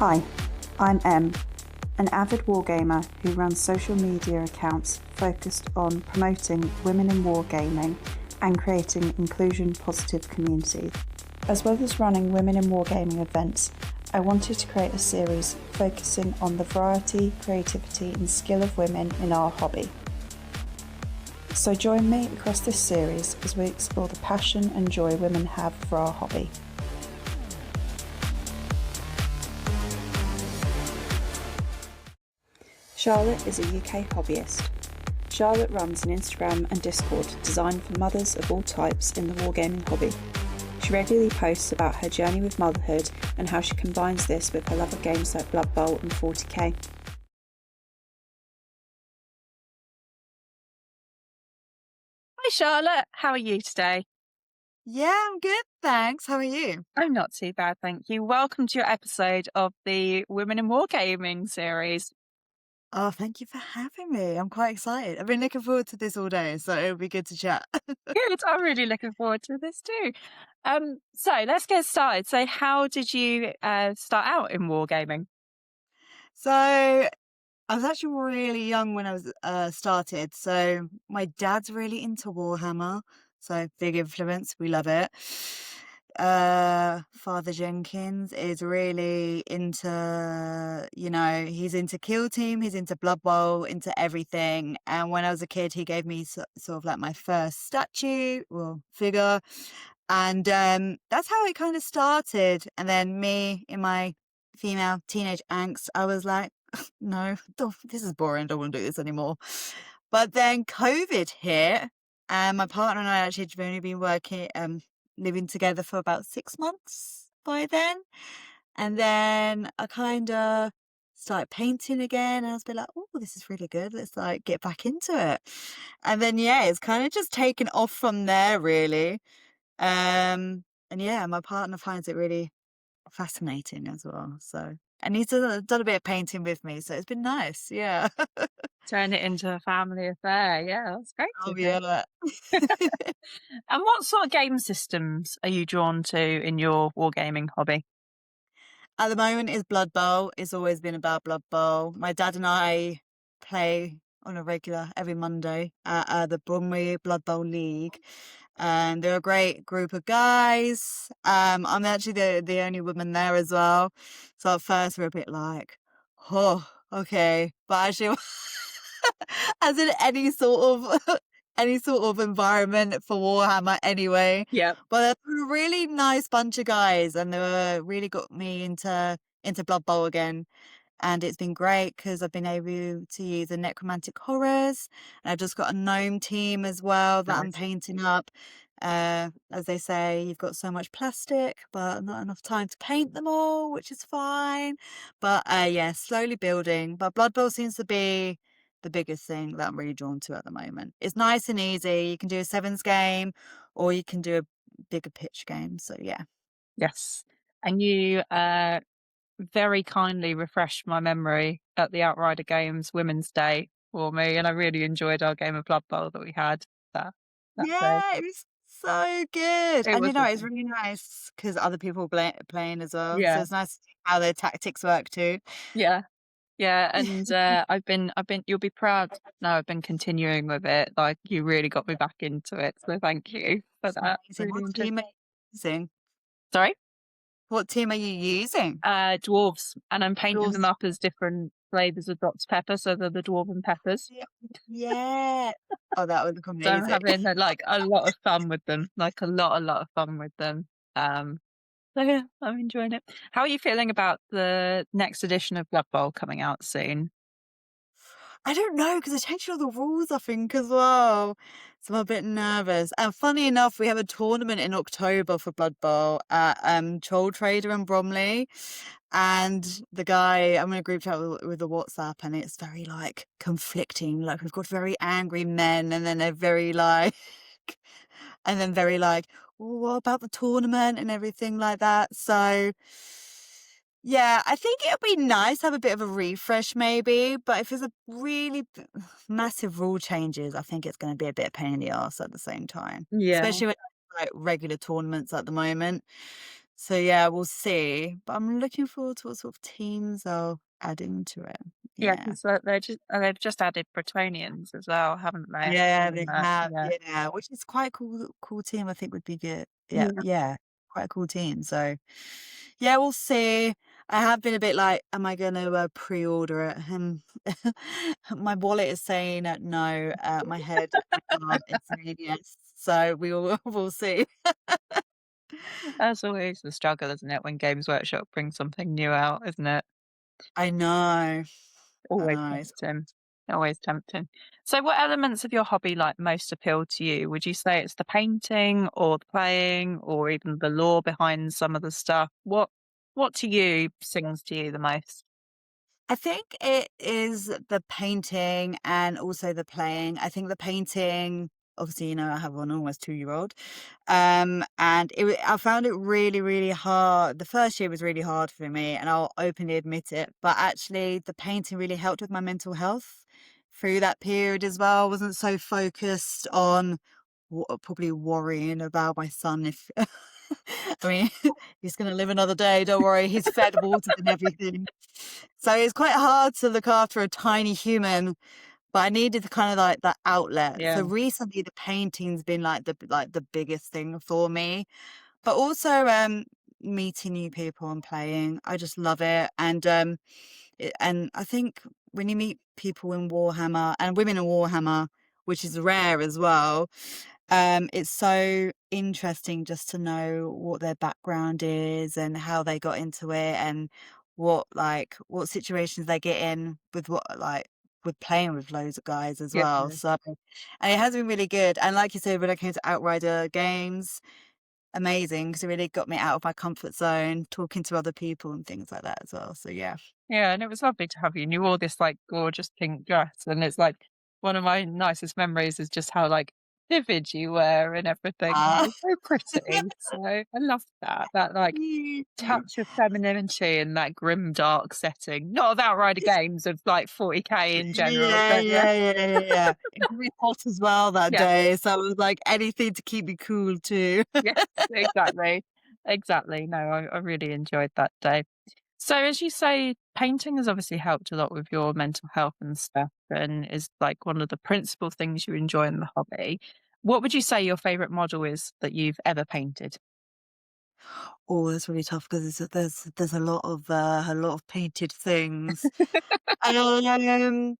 Hi, I'm Em, an avid wargamer who runs social media accounts focused on promoting women in wargaming and creating inclusion-positive communities. As well as running women in wargaming events, I wanted to create a series focusing on the variety, creativity and skill of women in our hobby. So join me across this series as we explore the passion and joy women have for our hobby. Charlotte is a UK hobbyist. Charlotte runs an Instagram and Discord designed for mothers of all types in the wargaming hobby. She regularly posts about her journey with motherhood and how she combines this with her love of games like Blood Bowl and 40k. Hi Charlotte, how are you today? Yeah, I'm good, thanks. How are you? I'm not too bad, thank you. Welcome to your episode of the Women in Wargaming series. Oh, thank you for having me. I'm quite excited. I've been looking forward to this all day, so it'll be good to chat. Good, I'm really looking forward to this too. So let's get started. So how did you start out in wargaming? So I was actually really young when I was started. So my dad's really into Warhammer, so big influence. We love it. Father Jenkins is really into, he's into Kill Team, he's into Blood Bowl, into everything. And when I was a kid, he gave me sort of like my first statue or figure. And that's how it kind of started. And then me in my female teenage angst, I was like, no, this is boring. I don't want to do this anymore. But then COVID hit, and my partner and I actually had only been living together for about 6 months by then. And then I kind of started painting again, and I was a bit like, oh, this is really good. Let's like get back into it. And then, yeah, it's kind of just taken off from there, really. And yeah, my partner finds it really fascinating as well. So, and he's done a bit of painting with me, so it's been nice. Yeah. Turn it into a family affair. Yeah, that's great Oh to hear. yeah. And what sort of game systems are you drawn to in your wargaming hobby? At the moment is Blood Bowl. It's always been about Blood Bowl. My dad and I play on a regular every Monday at the Bromley Blood Bowl League. And they're a great group of guys. I'm actually the only woman there as well. So at first we're a bit like, oh, okay. But actually as in any sort of environment for Warhammer anyway. Yeah. But they're a really nice bunch of guys, and they were really got me into Blood Bowl again. And it's been great because I've been able to use the necromantic horrors, and I've just got a gnome team as well that I'm Nice. painting up. As they say, you've got so much plastic, but not enough time to paint them all, which is fine. But yeah, slowly building. But Blood Bowl seems to be the biggest thing that I'm really drawn to at the moment. It's nice and easy. You can do a sevens game, or you can do a bigger pitch game. So yeah. Yes. And you very kindly refreshed my memory at the Outrider Games Women's Day for me, and I really enjoyed our game of Blood Bowl that we had that day. Yeah, it was so good. It And was it's lovely. really nice because other people playing as well. So Yeah, it's nice to see how their tactics work too. yeah, yeah. And I've been. You'll be proud. No, I've been continuing with it. Like you really got me back into it. So thank you for It's that. amazing. Really What enjoyed. team are you using? Sorry, What team are you using? dwarves, and I'm painting them Yours. up as different flavors of Dr Pepper, so they're the dwarven peppers. Yeah. Yeah. Oh, that would look So I'm amazing. having like a lot of fun with them, like a lot of fun with them. Um, so yeah, I'm enjoying it. How are you feeling about the next edition of Blood Bowl coming out soon? I don't know because they changed all the rules, I think, as well. So I'm a bit nervous. And funny enough, we have a tournament in October for Blood Bowl at Troll Trader in Bromley. And the guy, I'm in a group chat with the WhatsApp, and it's very like conflicting. Like we've got very angry men, and then they're very like, and then very like, what about the tournament and everything like that. So yeah, I think it'd be nice to have a bit of a refresh maybe, but if there's a really massive rule changes, I think it's going to be a bit of pain in the arse at the same time, Yeah. especially with like regular tournaments at the moment. So yeah, we'll see. But I'm looking forward to what sort of teams I'll add into it. Yeah, Yeah. because they've just added Bretonians as well, haven't they? Yeah, In they that, have. yeah. Yeah, which is quite a cool team. I think would be good. Yeah, Yeah. yeah, quite a cool team. So yeah, we'll see. I have been a bit like, am I going to pre-order it? My wallet is saying no. My head is saying yes. So we'll see. That's always the struggle, isn't it, when Games Workshop brings something new out, isn't it? I know. I Always know. tempting. Always tempting. So what elements of your hobby like most appeal to you? Would you say it's the painting or the playing or even the lore behind some of the stuff? What to you sings to you the most? I think it is the painting and also the playing. I think the painting, obviously, I have an almost 2-year-old, and I found it really, really hard. The first year was really hard for me, and I'll openly admit it. But actually, the painting really helped with my mental health through that period as well. I wasn't so focused on probably worrying about my son if. I mean, he's going to live another day. Don't worry. He's fed, watered, and everything. So it's quite hard to look after a tiny human, but I needed kind of like that outlet. Yeah. So recently, the painting's been like the biggest thing for me. But also, meeting new people and playing. I just love it, and I think when you meet people in Warhammer and women in Warhammer, which is rare as well, it's so interesting just to know what their background is and how they got into it and what situations they get in with playing with loads of guys as Yeah. well. So, and it has been really good. And like you said, when I came to Outrider games, amazing because it really got me out of my comfort zone, talking to other people and things like that as well. So yeah. Yeah, and it was lovely to have you. And you wore this like gorgeous pink dress, and it's like one of my nicest memories is just how like vivid you were and everything. It Ah. was so pretty. So I loved that. That like touch of femininity in that grim dark setting. Not of Outrider games of like 40k in general, Yeah, but yeah. yeah, yeah, yeah, yeah. It was really hot as well that Yeah. day, so it was like anything to keep me cool too. Yes, exactly. Exactly. No, I really enjoyed that day. So as you say, painting has obviously helped a lot with your mental health and stuff and is like one of the principal things you enjoy in the hobby. What would you say your favourite model is that you've ever painted? Oh, that's really tough because there's a lot of painted things. Um,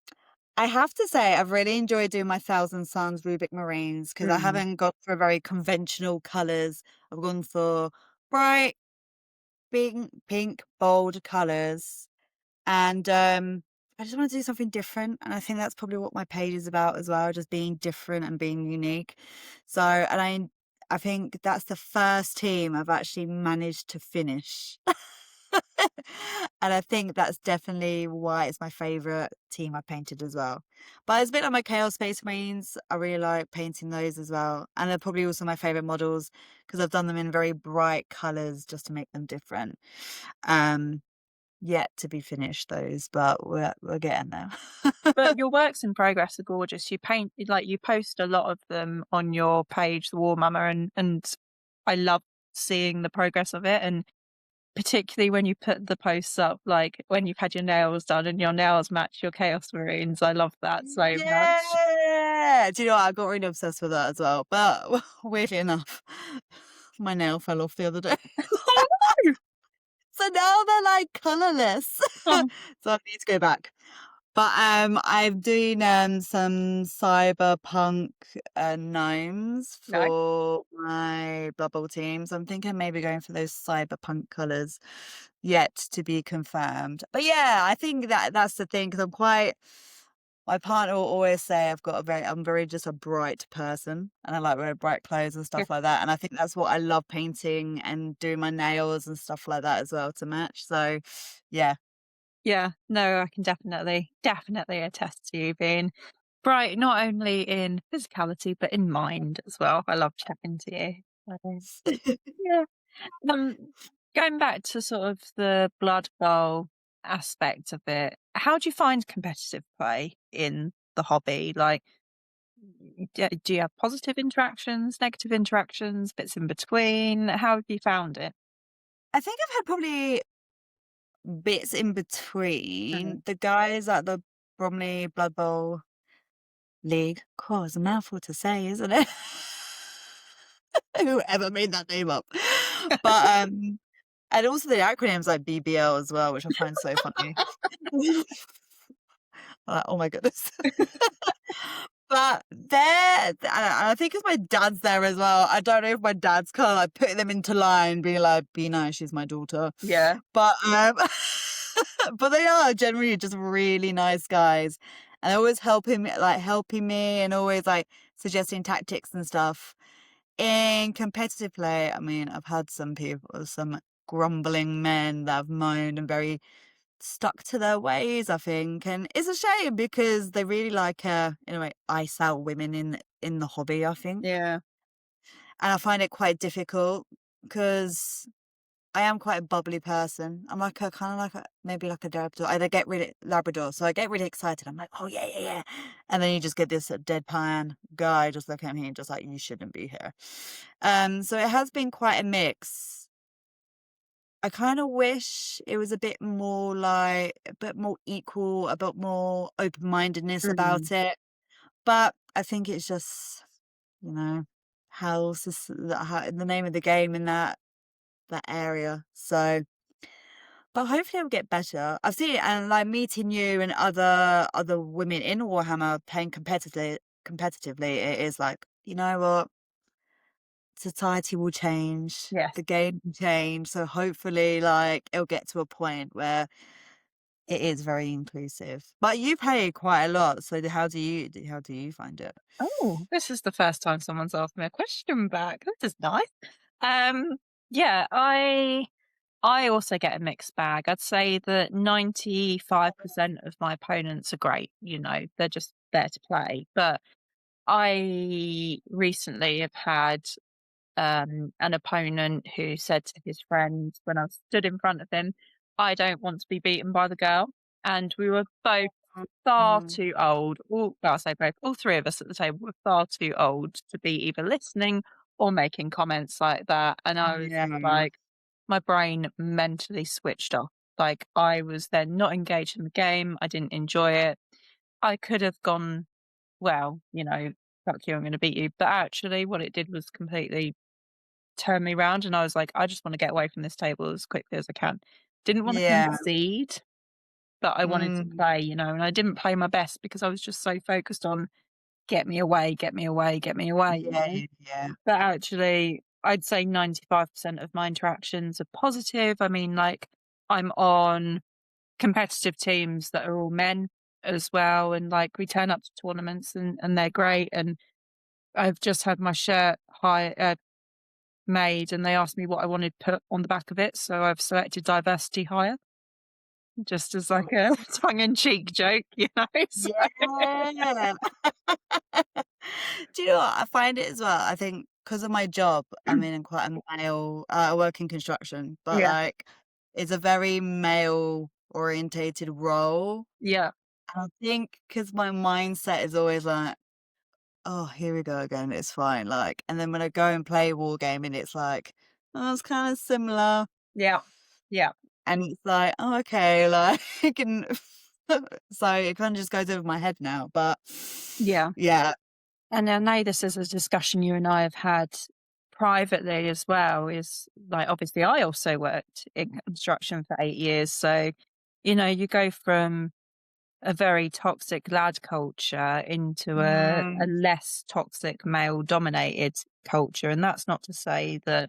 I have to say I've really enjoyed doing my Thousand Suns Rubik Marines because I Mm. haven't gone for very conventional colours. I've gone for bright, pink, bold colours. And I just want to do something different. And I think that's probably what my page is about as well, just being different and being unique. So, and I think that's the first team I've actually managed to finish. And I think that's definitely why it's my favorite team I painted as well. But it's a bit like my Chaos Space Marines. I really like painting those as well. And they're probably also my favorite models because I've done them in very bright colors just to make them different. Um, Yet to be finished those, but we're getting there. But your works in progress are gorgeous. You paint like you post a lot of them on your page, the War Mama, and I love seeing the progress of it. And particularly when you put the posts up, like when you've had your nails done and your nails match your Chaos Marines. I love that so much. Yeah! Do you know what? I got really obsessed with that as well, but weirdly enough, my nail fell off the other day. Oh no! So now they're, like, colourless. Oh, So I need to go back. But, I'm doing, some cyberpunk, gnomes no. for my Blood Bowl team, so I'm thinking maybe going for those cyberpunk colours, yet to be confirmed. But yeah, I think that's the thing because my partner will always say I'm very just a bright person and I like wearing bright clothes and Yeah. stuff like that. And I think that's what I love painting and doing my nails and stuff like that as well to match. So yeah. Yeah, no, I can definitely attest to you being bright, not only in physicality, but in mind as well. I love chatting to you. Yeah. Um, Going back to sort of the Blood Bowl aspect of it, how do you find competitive play in the hobby? Like, do you have positive interactions, negative interactions, bits in between? How have you found it? I think I've had probably bits in between. The guys at the Bromley Blood Bowl League. Cool, it's a mouthful to say, isn't it? Whoever made that name up. But and also the acronyms like BBL as well, which I find so funny. Like, oh my goodness. But I think it's my dad's there as well. I don't know if my dad's kind of like putting them into line, being like, "Be nice, she's my daughter." Yeah. But but they are generally just really nice guys, and they always helping me, and always like suggesting tactics and stuff. In competitive play, I mean, I've had some grumbling men that have moaned and very stuck to their ways, I think, and it's a shame because they really like in a way ice out women in the hobby, I think. Yeah. And I find it quite difficult because I am quite a bubbly person. I'm like a kind of like maybe like a Labrador. I get really Labrador, so I get really excited. I'm like, oh yeah, yeah, yeah, and then you just get this deadpan guy just looking at me and just like, you shouldn't be here. So it has been quite a mix. I kind of wish it was a bit more equal, a bit more open-mindedness about it. But I think it's just, you know, how the name of the game in that area. So, but hopefully it'll get better. I've seen it, and like meeting you and other women in Warhammer playing competitively, it is like, you know what? Society will change, Yes. the game will change, so hopefully, like, it'll get to a point where it is very inclusive. But you play quite a lot, so how do you find it? Oh, this is the first time someone's asked me a question back. This is nice. Yeah, I also get a mixed bag. I'd say that 95% of my opponents are great. You know, they're just there to play. But I recently have had an opponent who said to his friend when I stood in front of him, "I don't want to be beaten by the girl." And we were both far Mm, too old. Well, I say both, all three of us at the table were far too old to be either listening or making comments like that. And I was yeah, just like, my brain mentally switched off. Like I was then not engaged in the game. I didn't enjoy it. I could have gone, well, you know, fuck you, I'm going to beat you. But actually, what it did was completely turn me round. And I was like, I just want to get away from this table as quickly as I can. Didn't want to yeah, concede, but I wanted to mm, play, you know, and I didn't play my best because I was just so focused on get me away, get me away, get me away, you yeah, know. yeah, But actually, I'd say 95% of my interactions are positive. I mean, like, I'm on competitive teams that are all men as well. And like, we turn up to tournaments and they're great. And I've just had my shirt made and they asked me what I wanted put on the back of it. So I've selected diversity hire just as like a tongue in cheek joke, you know. So, yeah. Do you know what? I find it as well. I think because of my job, I'm in quite a male. I work in construction, but yeah, like it's a very male orientated role. yeah, And I think because my mindset is always like, oh, here we go again. It's fine. Like, and then when I go and play wargaming, it's like, oh, it's kind of similar. yeah, yeah, And it's like, oh, okay, like, and so it kind of just goes over my head now. But yeah. yeah, And I know this is a discussion you and I have had privately as well. Is like, obviously, I also worked in construction for 8 years. So, you know, you go from a very toxic lad culture into a mm, less toxic male dominated culture. And that's not to say that,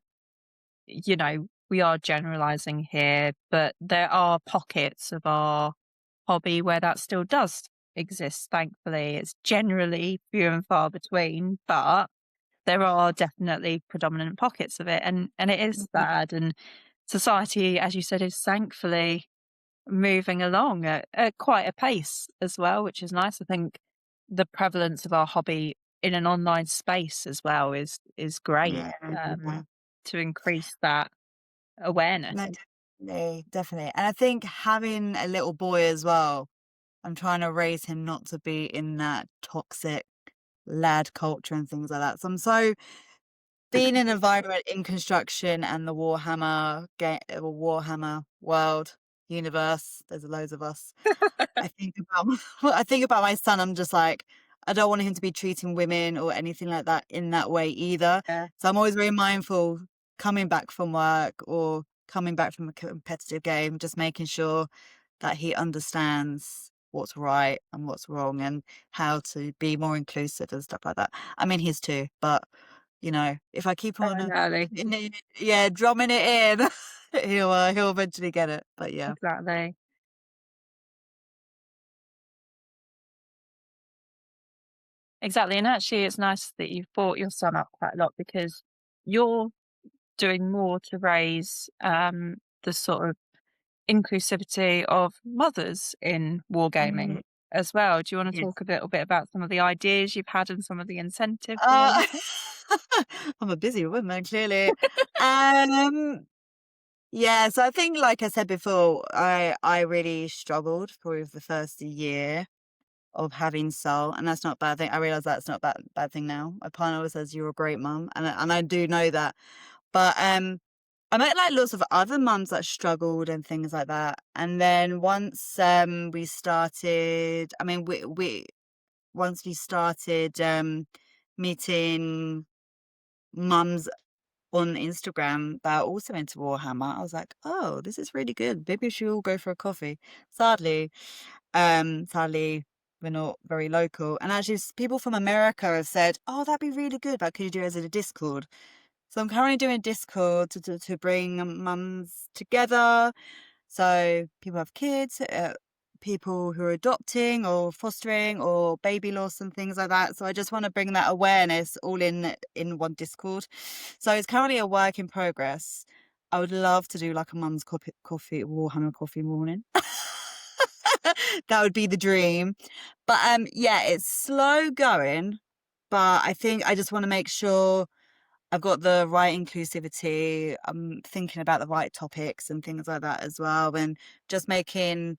you know, we are generalizing here, but there are pockets of our hobby where that still does exist, thankfully. It's generally few and far between, but there are definitely predominant pockets of it. And it is yeah, sad. And society, as you said, is thankfully moving along at quite a pace as well, which is nice. I think the prevalence of our hobby in an online space as well is great, yeah, yeah. to increase that awareness. No, definitely, definitely. And I think having a little boy as well, I'm trying to raise him not to be in that toxic lad culture and things like that. So I'm so being in an environment in construction and the Warhammer game, Warhammer world universe. There's loads of us. I think about I think about my son. I'm just like, I don't want him to be treating women or anything like that in that way either. Yeah. So I'm always very mindful coming back from work or coming back from a competitive game, just making sure that he understands what's right and what's wrong and how to be more inclusive and stuff like that. I mean, he's two, but you know, if I keep on, Early. yeah, drumming it in, he'll eventually get it. But yeah. Exactly. Exactly. And actually, it's nice that you've brought your son up quite a lot because you're doing more to raise the sort of inclusivity of mothers in wargaming Mm, as well. Do you want to yes. talk a little bit about some of the ideas you've had and some of the incentives Uh, around it? I'm a busy woman, clearly. Um, yeah, so I think, like I said before, I really struggled for the first year of having Sol, and that's not a bad thing. I realize that's not a bad thing now. My partner always says you're a great mum, and I do know that. But I met like lots of other mums that struggled and things like that. And then once we started, I mean, we once we started meeting mums on Instagram that are also into Warhammer, I was like, oh, this is really good. Maybe we should all go for a coffee. Sadly, we're not very local. And actually, people from America have said, oh, that'd be really good, but could you do it as a Discord? So I'm currently doing Discord to bring mums together. So people have kids, people who are adopting or fostering or baby loss and things like that. So I just want to bring that awareness all in one Discord. So it's currently a work in progress. I would love to do like a mum's coffee Warhammer coffee morning. That would be the dream. But yeah, it's slow going. But I think I just want to make sure I've got the right inclusivity. I'm thinking about the right topics and things like that as well, and just making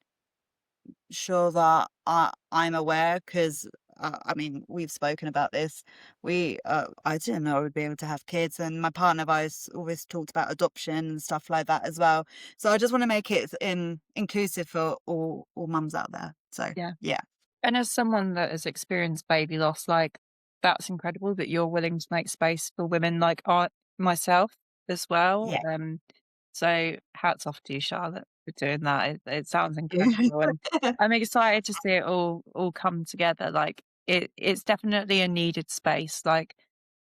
sure that I'm aware because I mean we've spoken about this. I didn't know I would be able to have kids, and my partner and I always talked about adoption and stuff like that as well. So I just want to make it inclusive for all mums out there. So Yeah. yeah, And as someone that has experienced baby loss, like that's incredible that you're willing to make space for women like myself as well. yeah. So hats off to you, Charlotte, for doing that. It sounds incredible, and I'm excited to see it all come together. Like it's definitely a needed space. Like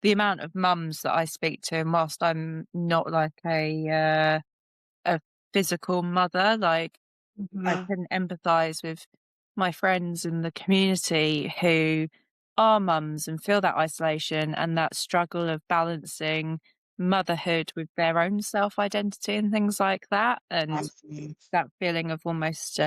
the amount of mums that I speak to, and whilst I'm not like a physical mother, like I Mhm. can empathise with my friends in the community who are mums and feel that isolation and that struggle of balancing motherhood with their own self identity and things like that. And Absolutely. that feeling of almost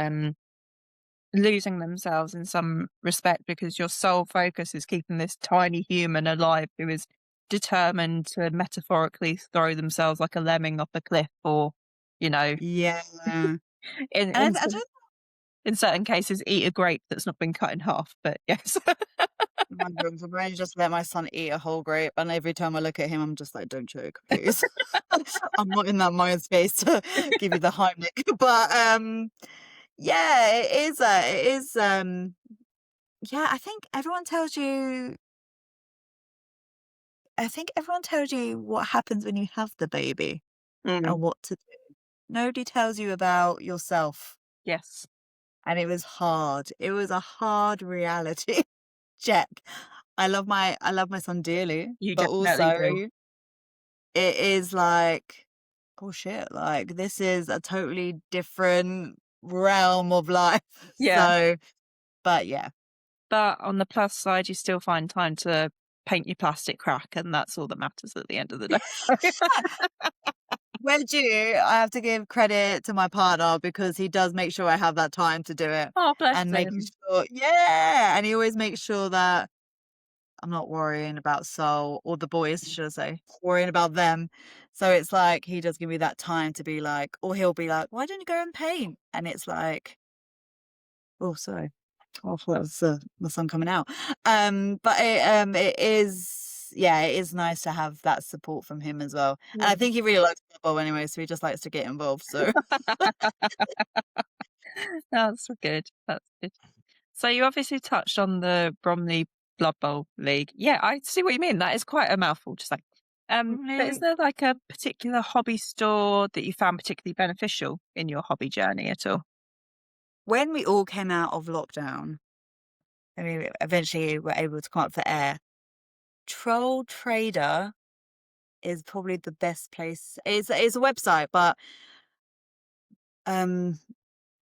losing themselves in some respect because your sole focus is keeping this tiny human alive who is determined to metaphorically throw themselves like a lemming off a cliff or, you know, Yeah, and in, I, in I some don't. in certain cases, eat a grape that's not been cut in half, but yes. My God, I'm ready to just let my son eat a whole grape, and every time I look at him, I'm just like, "Don't choke, please." I'm not in that mind space to give you the Heimlich, but yeah, it is. Yeah, I think everyone tells you what happens when you have the baby Mm, and what to do. Nobody tells you about yourself, yes, and it was hard. It was a hard reality check. I love my son dearly, you but definitely also do. it is like, oh shit, like this is a totally different realm of life. Yeah, So, but yeah, but on the plus side, you still find time to paint your plastic crack, and that's all that matters at the end of the day. well, due, I have to give credit to my partner because he does make sure I have that time to do it Oh, bless and making him. sure, yeah, and he always makes sure that I'm not worrying about Sol or the boys, should I say, worrying about them. So it's like he does give me that time to be like, or he'll be like, "Why don't you go and paint?" And it's like, oh, sorry. Oh, I thought that was my son coming out. But it is, it is nice to have that support from him as well. And I Yeah. think he really likes football anyway, so he just likes to get involved. So That's good. That's good. So you obviously touched on the Bromley Blood Bowl League. Yeah, I see what you mean. That is quite a mouthful to say. But is there like a particular hobby store that you found particularly beneficial in your hobby journey at all? when we all came out of lockdown, I mean, eventually were able to come up for air. Troll Trader is probably the best place. It's a website, but um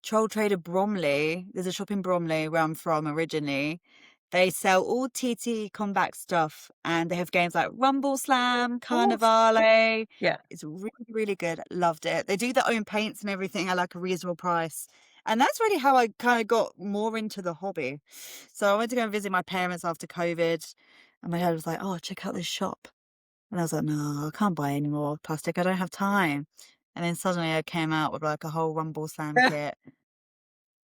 Troll Trader Bromley, there's a shop in Bromley where I'm from originally. They sell all TT combat stuff and they have games like Rumble Slam, Carnivale. Yeah. It's really, really good. Loved it. They do their own paints and everything at like a reasonable price. And that's really how I kind of got more into the hobby. So I went to go and visit my parents after COVID and my dad was like, oh, check out this shop. And I was like, no, I can't buy any more plastic. I don't have time. And then suddenly I came out with like a whole Rumble Slam kit.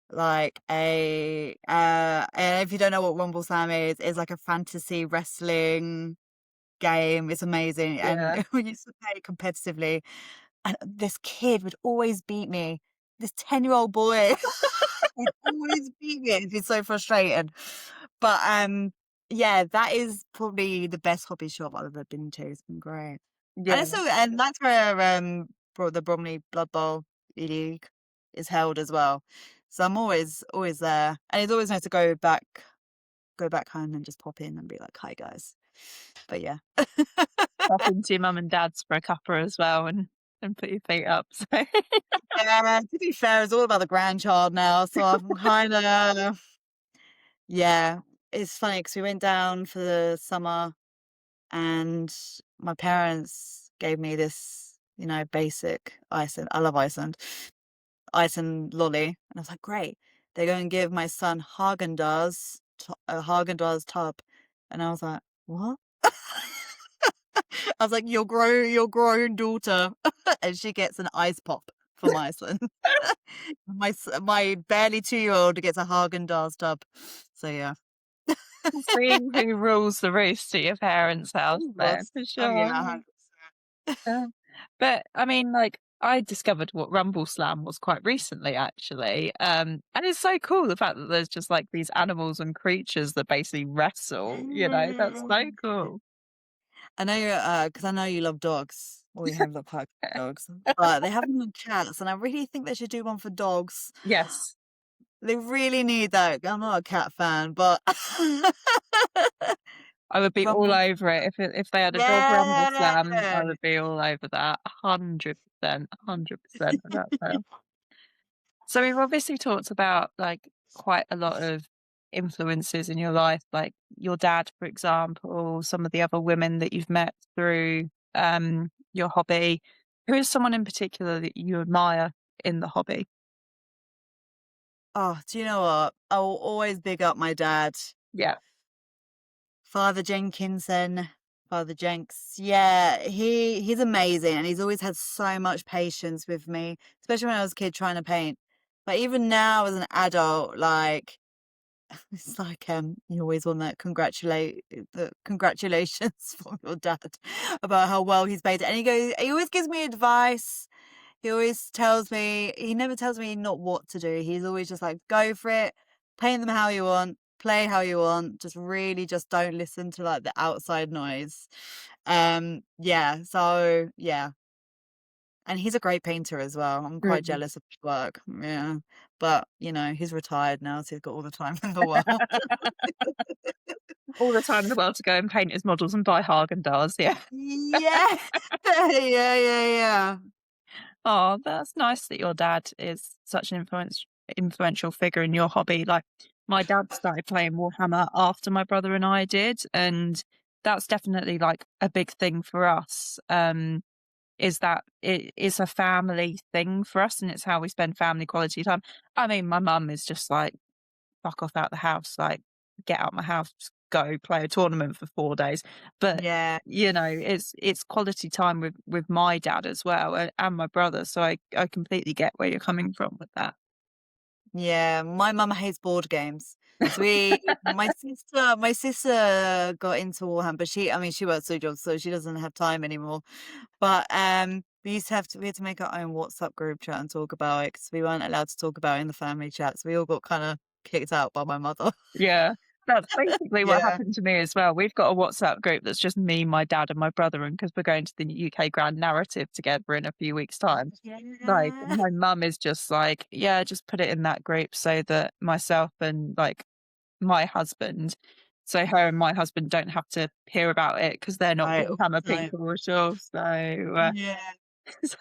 Like and if you don't know what Rumble Slam is, it's like a fantasy wrestling game. It's amazing. Yeah. And we used to play it competitively. And this kid would always beat me. This 10-year-old boy would always beat me. It'd be so frustrating. But yeah, that is probably the best hobby shop I've ever been to. It's been great. Yeah. And that's where the Bromley Blood Bowl League is held as well. So I'm always there. And it's always nice to go back home and just pop in and be like, hi guys. But yeah. Pop into your mum and dad's for a cuppa as well and put your feet up. So Yeah, to be fair, it's all about the grandchild now. So I'm kind of, yeah, it's funny because we went down for the summer and my parents gave me this, basic Iceland. I love Iceland. Iceland lolly. And I was like, great. They're going to give my son Haagen-Dazs, a Haagen-Dazs tub. And I was like, what? I was like, your grown daughter. And she gets an ice pop from Iceland. My barely 2-year-old gets a Haagen-Dazs tub. So yeah. seeing who rules the roost at your parents' house there, Yes. for Oh sure. yeah, 100%. But I mean, like, I discovered what Rumble Slam was quite recently, actually. And it's so cool the fact that there's just like these animals and creatures that basically wrestle, that's so cool. I know you're because I know you love dogs. Or you have the quite dogs. But they have them with cats, and I really think they should do one for dogs. Yes. They really need that. I'm not a cat fan, but I would be all Rumble, over it. If they had a dog Rumble Slam, I yeah. would be all over that. 100%, 100% without fail. So we've obviously talked about like quite a lot of influences in your life, like your dad, for example, some of the other women that you've met through your hobby. Who is someone in particular that you admire in the hobby? Oh, do you know what? I'll always big up my dad, Yeah. Father Jenkinson, Father Jenks. Yeah, he's amazing, and he's always had so much patience with me, especially when I was a kid trying to paint. But even now, as an adult, like it's like you always want that congratulations from your dad about how well he's painted, and he always gives me advice. He always tells me, he never tells me not what to do. He's always just like, go for it, paint them how you want, play how you want, just really just don't listen to like the outside noise. Yeah, so yeah. And he's a great painter as well. I'm quite Really? jealous of his work. Yeah. But, he's retired now, so he's got all the time in the world. All the time in the world to go and paint his models and buy Haagen-Dazs, yeah. Yeah. Yeah. Oh, that's nice that your dad is such an influential figure in your hobby. Like, my dad started playing Warhammer after my brother and I did, and that's definitely like a big thing for us. Is that it is a family thing for us, and it's how we spend family quality time. I mean, my mum is just like, fuck off out the house, like, get out my house, go play a tournament for 4 days. But Yeah. it's quality time with my dad as well, and my brother. So I completely get where you're coming from with that. Yeah. My mum hates board games. 'Cause my sister got into Warhammer, but she works 2 jobs, so she doesn't have time anymore. But, we had to make our own WhatsApp group chat and talk about it because we weren't allowed to talk about it in the family chat, so we all got kinda kicked out by my mother. Yeah, that's basically what Yeah. happened to me as well. We've got a WhatsApp group that's just me, my dad, and my brother, and because we're going to the UK Grand Narrative together in a few weeks' time, like, Yeah. my mum is just like, "Yeah, just put it in that group so that myself and, like, my husband so her and my husband don't have to hear about it because 'cause they're not Right, Warhammer right. people at all." Yeah. So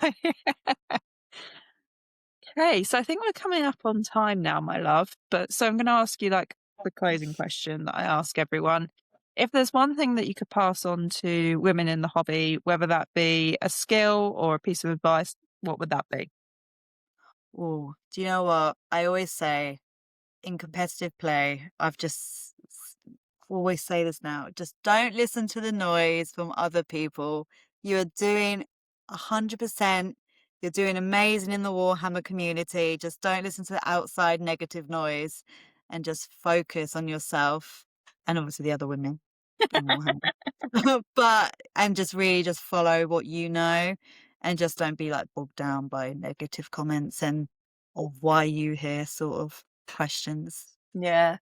okay, so I think we're coming up on time now, my love. But so I'm going to ask you like the closing question that I ask everyone. If there's one thing that you could pass on to women in the hobby, whether that be a skill or a piece of advice, what would that be? Ooh, do you know what? I always say in competitive play, always say this now, just don't listen to the noise from other people. You're doing 100%. You're doing amazing in the Warhammer community. Just don't listen to the outside negative noise and just focus on yourself and obviously the other women in Warhammer. And just really just follow what you know and just don't be like bogged down by negative comments and or why you here sort of questions. Yeah,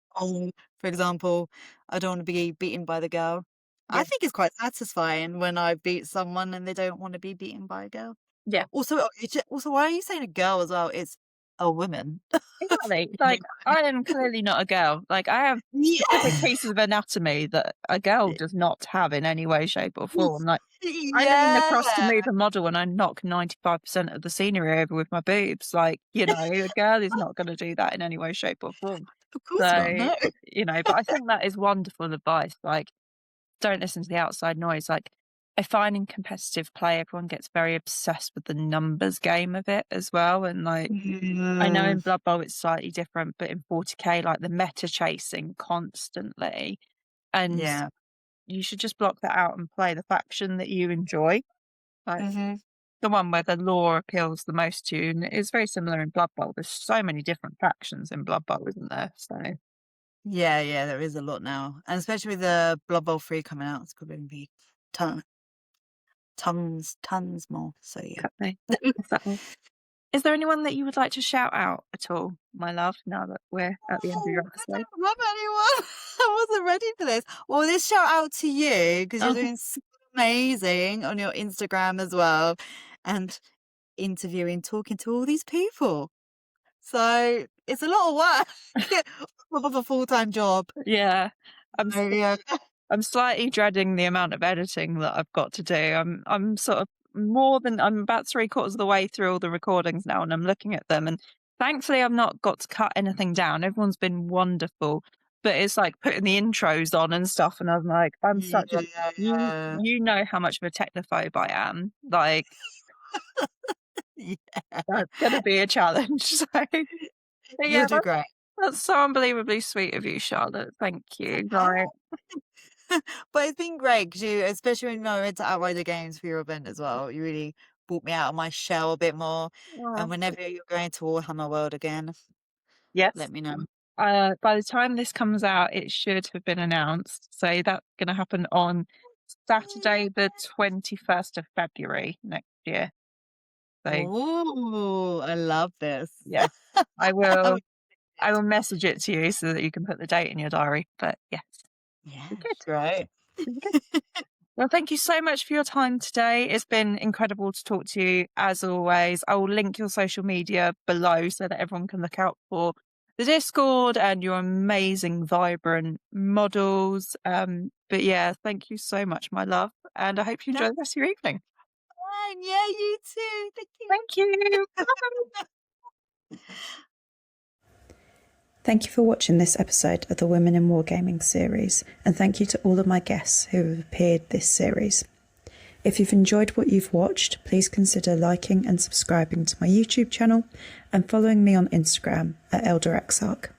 For example, I don't want to be beaten by the girl. I yeah, think it's quite satisfying when I beat someone and they don't want to be beaten by a girl. yeah. Also, why are you saying a girl as well? It's a woman. Exactly. Like, I am clearly not a girl. Like, I have specific Yeah. pieces of anatomy that a girl does not have in any way, shape, or form. Like, I lean Yeah. across to move a model and I knock 95% of the scenery over with my boobs. Like, a girl is not going to do that in any way, shape, or form. Of course not. So, No. but I think that is wonderful advice. Like, don't listen to the outside noise. Like, I find in competitive play, everyone gets very obsessed with the numbers game of it as well. And like, I know Yeah. in Blood Bowl it's slightly different, but in 40K, like the meta chasing constantly. And Yeah. you should just block that out and play the faction that you enjoy. Like Mhm. the one where the lore appeals the most to you. And it's very similar in Blood Bowl. There's so many different factions in Blood Bowl, isn't there? So Yeah, yeah, there is a lot now, and especially with the Blood Bowl 3 coming out, it's probably gonna be ton tons more, so yeah. exactly. Exactly. Is there anyone that you would like to shout out at all, my love, now that we're at the end of Oh, your I episode? don't have anyone. I wasn't ready for this. Well, this shout out to you because 'cause you're Oh, doing so amazing on your Instagram as well, and talking to all these people. So, it's a lot of work of a full-time job. yeah. I'm So, yeah. I'm slightly dreading the amount of editing that I've got to do. I'm sort of I'm about 3/4 of the way through all the recordings now, and I'm looking at them, and thankfully I've not got to cut anything down. Everyone's been wonderful, but it's like putting the intros on and stuff, and I'm like, I'm such a Yeah. you know how much of a technophobe I am. Like Yeah. that's gonna be a challenge. So, but You yeah, do great. that's so unbelievably sweet of you, Charlotte. Thank you. Like, But it's been great because especially when I went to Outrider Games for your event as well, you really brought me out of my shell a bit more. And oh, whenever you're going to Warhammer World again, yes. let me know. By the time this comes out, it should have been announced. So that's going to happen on Saturday, the 21st of February next year. So Oh, I love this. yeah, I I'm will. I excited. will message it to you so that you can put the date in your diary. But yes, Yeah, be good. great. Be good. Well, thank you so much for your time today. It's been incredible to talk to you as always. I will link your social media below so that everyone can look out for the Discord and your amazing, vibrant models. But yeah, thank you so much, my love. And I hope you enjoy That's the rest of your evening. fine. Yeah, you too. Thank you. Thank you. Bye. Thank you for watching this episode of the Women in Wargaming series, and thank you to all of my guests who have appeared this series. If you've enjoyed what you've watched, please consider liking and subscribing to my YouTube channel and following me on Instagram at ElderExarch.